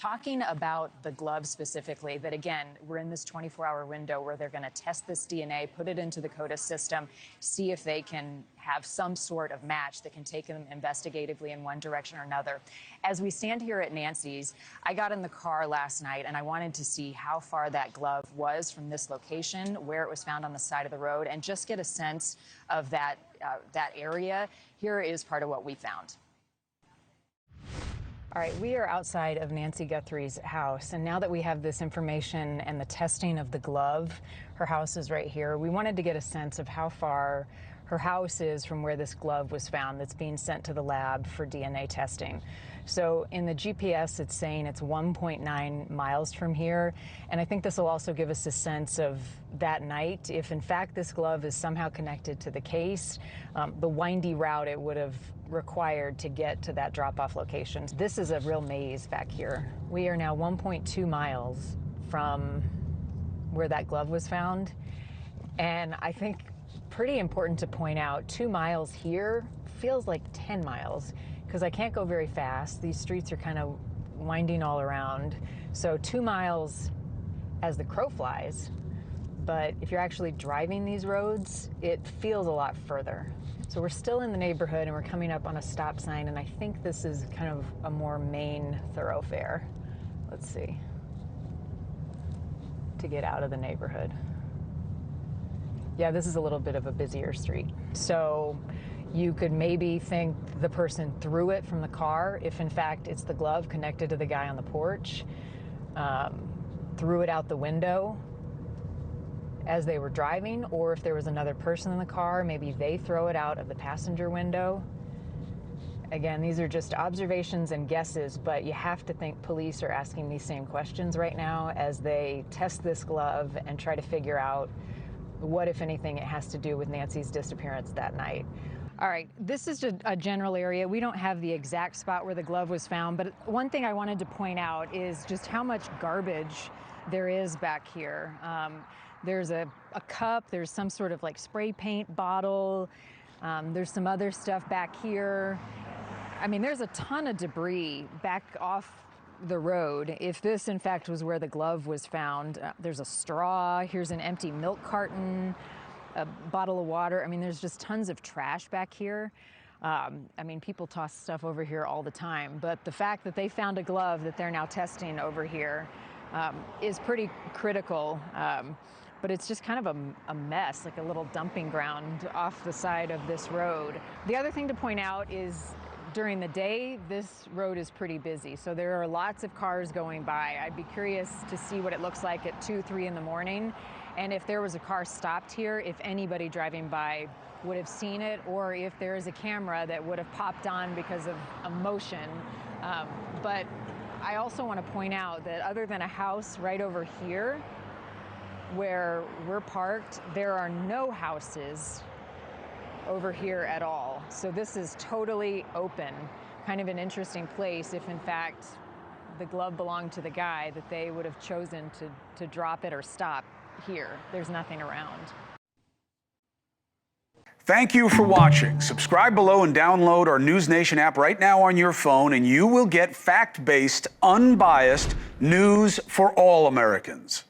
talking about the glove specifically, that again, we're in this 24-hour window where they're going to test this DNA, put it into the CODIS system, see if they can have some sort of match that can take them investigatively in one direction or another. As we stand here at Nancy's, I got in the car last night and I wanted to see how far that glove was from this location, where it was found on the side of the road, and just get a sense of that area. Here is part of what we found. All right, we are outside of Nancy Guthrie's house, and now that we have this information and the testing of the glove, her house is right here. We wanted to get a sense of how far her house is from where this glove was found that's being sent to the lab for DNA testing. So in the GPS, it's saying it's 1.9 miles from here, and I think this will also give us a sense of that night, if in fact this glove is somehow connected to the case, the windy route it would have required to get to that drop-off location. This is a real maze back here. We are now 1.2 miles from where that glove was found, and I think pretty important to point out, 2 miles here feels like 10 miles because I can't go very fast. These streets are kind of winding all around. So 2 miles as the crow flies, but if you're actually driving these roads, it feels a lot further. So we're still in the neighborhood and we're coming up on a stop sign, and I think this is kind of a more main thoroughfare. Let's see, to get out of the neighborhood. Yeah, this is a little bit of a busier street. So you could maybe think the person threw it from the car, if in fact it's the glove connected to the guy on the porch, threw it out the window as they were driving, or if there was another person in the car, maybe they throw it out of the passenger window. Again, these are just observations and guesses, but you have to think police are asking these same questions right now as they test this glove and try to figure out what, if anything, it has to do with Nancy's disappearance that night. All right, this is just a general area. We don't have the exact spot where the glove was found, but one thing I wanted to point out is just how much garbage there is back here. There's a cup, there's some sort of like spray paint bottle, there's some other stuff back here. I mean, there's a ton of debris back off the road. If this in fact was where the glove was found, there's a straw, here's an empty milk carton, a bottle of water. I mean, there's just tons of trash back here. I mean, people toss stuff over here all the time, but the fact that they found a glove that they're now testing over here is pretty critical. But it's just kind of a mess, like a little dumping ground off the side of this road. The other thing to point out is during the day, this road is pretty busy. So there are lots of cars going by. I'd be curious to see what it looks like at 2, 3 in the morning. And if there was a car stopped here, if anybody driving by would have seen it, or if there is a camera that would have popped on because of emotion. But I also want to point out that other than a house right over here, where we're parked, there are no houses over here at all. So this is totally open, kind of an interesting place if in fact the glove belonged to the guy, that they would have chosen to drop it or stop here. There's nothing around. Thank you for watching. Subscribe below and download our NewsNation app right now on your phone, and you will get fact-based, unbiased news for all Americans.